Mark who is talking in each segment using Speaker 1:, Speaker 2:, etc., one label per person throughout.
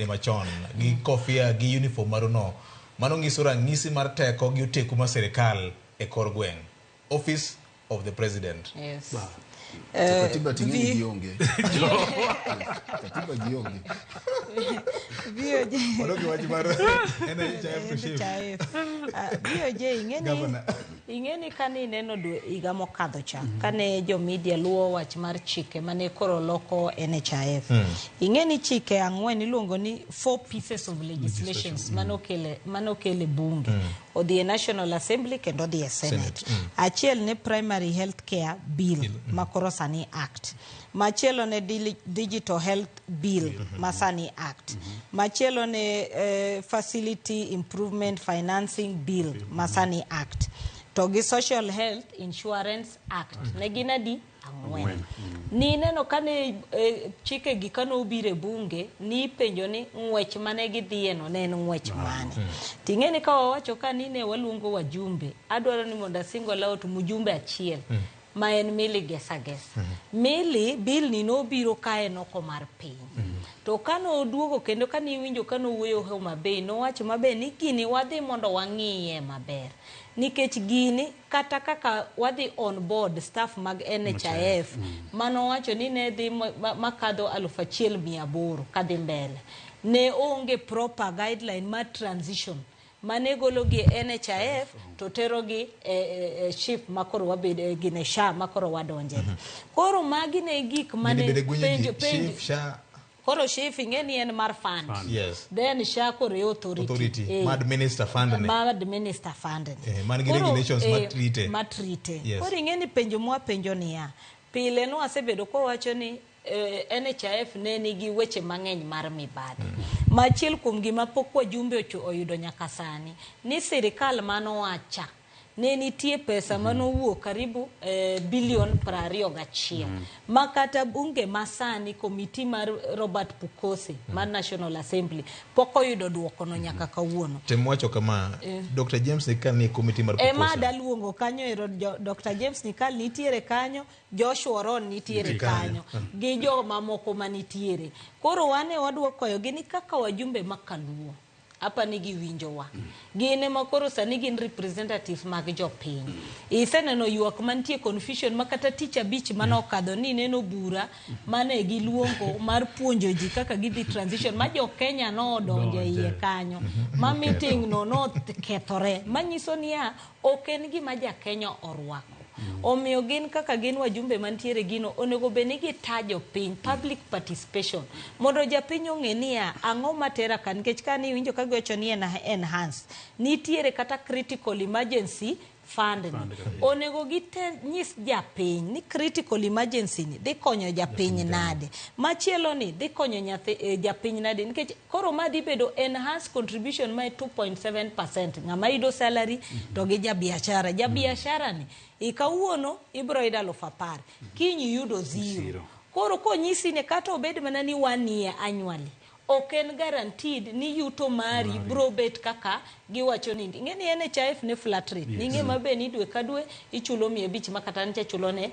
Speaker 1: machon gi kofia gi uniform maruno mano nyiso rang'isi mar teko gi oteku ma sirikal e kor gweng'. Office of the President.
Speaker 2: Yes.
Speaker 3: Katiba ting'eni gionge. Katiba gionge.
Speaker 2: BOJ.
Speaker 1: Walo kiwachi mar NHIF to chief.
Speaker 2: BOJ ing'eni kani neno higa mokadho cha kane jo media luwo wach mar chike mane koro loko NHIF. Ing'eni chike ang'wen iluongo ni 4 pieces of legislations manokele bunge. Odhi e National Assembly kendo odhi e Senate. Achiel ne Primary Health Care Bill makoro sani Act. Machielo ne Digital Health Bill masani Act. Machielo ne Facility Improvement Financing Bill masani Act. Togi Social Health Insurance Act. Negina di ang'wen. Ni neno kane chike gikano ubire bunge ni penjo ni ng'wech mane gidhieno ne en ng'wech mane. Ting'eni ka wawacho ka nine waluongo wajumbe adwaro ni mondo asingo laot mujumbe achiel ma en Milly Gesa Gesa. Milly bill ni nobiro kae noko mar piny. To kano oduogo kendo kani winjo kano wuoyo Homa Bay no wacho maber ni gini wadhi mondo wang'iye maber. Nikech gini kata kaka wadhi on board staff mag NHIF mano wacho ni ne dhi makadho 1,800 kadhi mbele. Ne onge proper guideline ma transition mane golo gi NHIF to tero gi ship makoro wabede gine sha makoro wadonje. Koro magi ne gik mane penjo koro ship ing'eni en mar fund.
Speaker 1: Yes.
Speaker 2: Then sha koro authority.
Speaker 1: Mad Minister Fund.
Speaker 2: Mad Minister Fund.
Speaker 1: Man gi regulations
Speaker 2: matrite.
Speaker 1: Yes.
Speaker 2: Koro ing'eni penjo mwa penjo niya. Pile no asebedo ko wacho ni NHIF ne nigi weche mang'eny mar mibadhi. Machiel kuom gima pok wajumbe oyudo nyaka sani ni sirikal mano wacha ne nitie pesa manowuok karibu bilion 21 makata bunge masani komiti mar Robert Pukose mar National Assembly pok oyudo duoko no nyaka kawuono.
Speaker 1: Temwacho kama Dr. James Nikal ni komiti mar Pukose.
Speaker 2: Ema daluongo kanyo ero Dr. James Nikal nitiere kanyo, Joshua Ron nitiere kanyo gi jo mamoko manitiere. Koro wane wadwoko yo gini kaka wajumbe makaluo apa nigi winjowa. Gine makoro sani gin representatives mag jopiny. Iseneno yuak mantie confusion makata teacher beach manokadho ni neno bura mane giluongo mar puonjo ji kaka gidhi transition ma jo Kenya no donjo iye kanyo. Ma meeting no kethore. Manyiso niya ok en gima ja Kenya orwako. Omiyo gin kaka gin wajumbe mantiere gino onego benigi tajo piny public participation mondo japiny ong'e niya ang'o matera kan nikech kani winjo ka gocho ni en enhance nitiere kata critical emergency fund ni onego nyis japiny ni critical emergency ni dhi konyo japiny nade machielo ni dhi konyo japiny nade nikech koro ma dhi bedo enhanced contribution ma 2.7% ng'ama yudo salary to gi jabiashara ni ikawuono ibro yudo 10,000 kinyi yudo 0 koro konyisi ne kata obed mana ni 1 year annually oken guaranteed ni yuto mari bro bet kaka giwacho ni ng'eni NHIF ne flat rate ninge mabe ni dwe ka dwe ichulo 500 makata nche chulo ne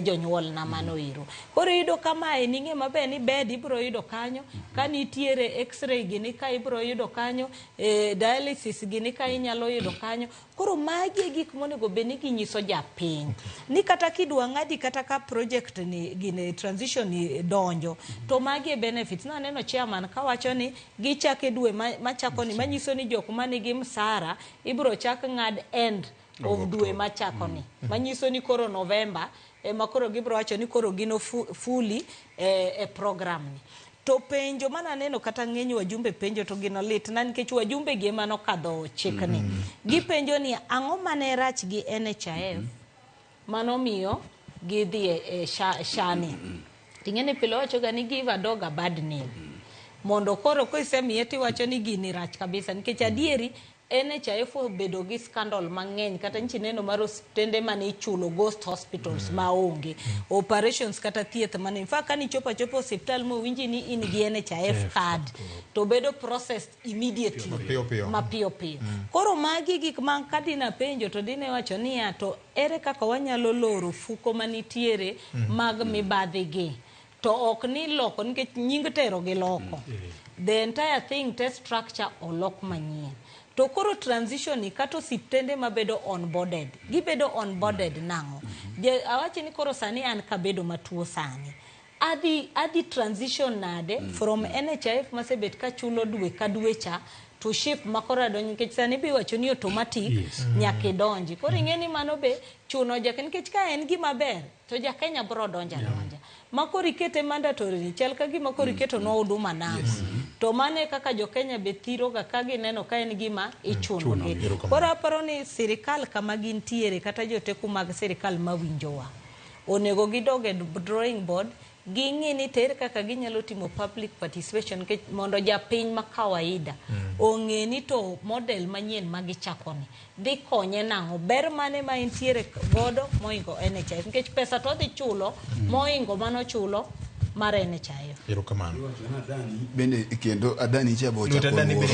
Speaker 2: jonyuol na mano iro koro yudo kama ninge mabe ni bed ibro yudo kanyo kanitiere x-ray gini ka ibro yudo kanyo dialysis gini ka inyalo yudo kanyo koro magi gik monego beni ginyiso japiny ni kata kidwa ng'adi kata ka project ni gine transition ni donjo to magi benefits na neno chairman kawacho ni gichake dwe machako ni manyiso ni jok manigi msara ibro chak ng'ad end of dwe machako ni manyiso ni koro November makoro gibro wacho ni koro gino fully program ni to penjo mana neno kata ng'eny wajumbe penjo to gino lit na nikech wajumbe gi mano kadho chikni gipenjo ni ang'o mane rach gi NHIF mano miyo gidhi shani ting'eni pile wacho ga ni give a dog a bad name mondo koro koisemiye tiwacho ni gini rach kabisa nikech adieri NHIF obedo gi scandal mang'eny kata neno mar hospitende mane ichulo ghost hospitals maonge operations kata thieth mane in fact kani chopo hospital mo winji ni in gi NHIF card to bedo processed immediately mapiyo koro magi gik man kadina penjo to dine wacho ni to ere kaka wanyalo loro fuko manitiere mag mibadhi gi to ok ni loko nikech nying tero gi loko the entire thing te structure olok manyien. To koro transition ni kato siptende mabedo onboarded. Gibedo onboarded nango. Awache ni koro sani an kabedo matuo sani. Adi transition nade from NHIF masebet ka chulo dwe ka dwe cha to ship makora donjo nikech sani bi wacho ni automatic nyaka donji. Koro ing'eni mano be chuno jaka nikech ka en gima ber to ja Kenya bro donja. Makori kete mandatory chal ka gima kori keto no huduma namba. To mane kaka jo Kenya be thiro ga ka gineno ka en gima ichuno gi. Koro aparo ni sirikal kama gintiere kata joteku mag sirikal mawinjowa onego gidoge drawing board gingi ni ter kaka ginyalo timo public participation ke mondo japiny ma kawaida ong'e ni to model manyien magichakoni dhi konye nango ber mane ma intiere godo moingo NHIF nikech pesa to dhi chulo moingo mano chulo mar NHIF.
Speaker 1: Erokamano.
Speaker 3: Bende kendo Adani cha bocha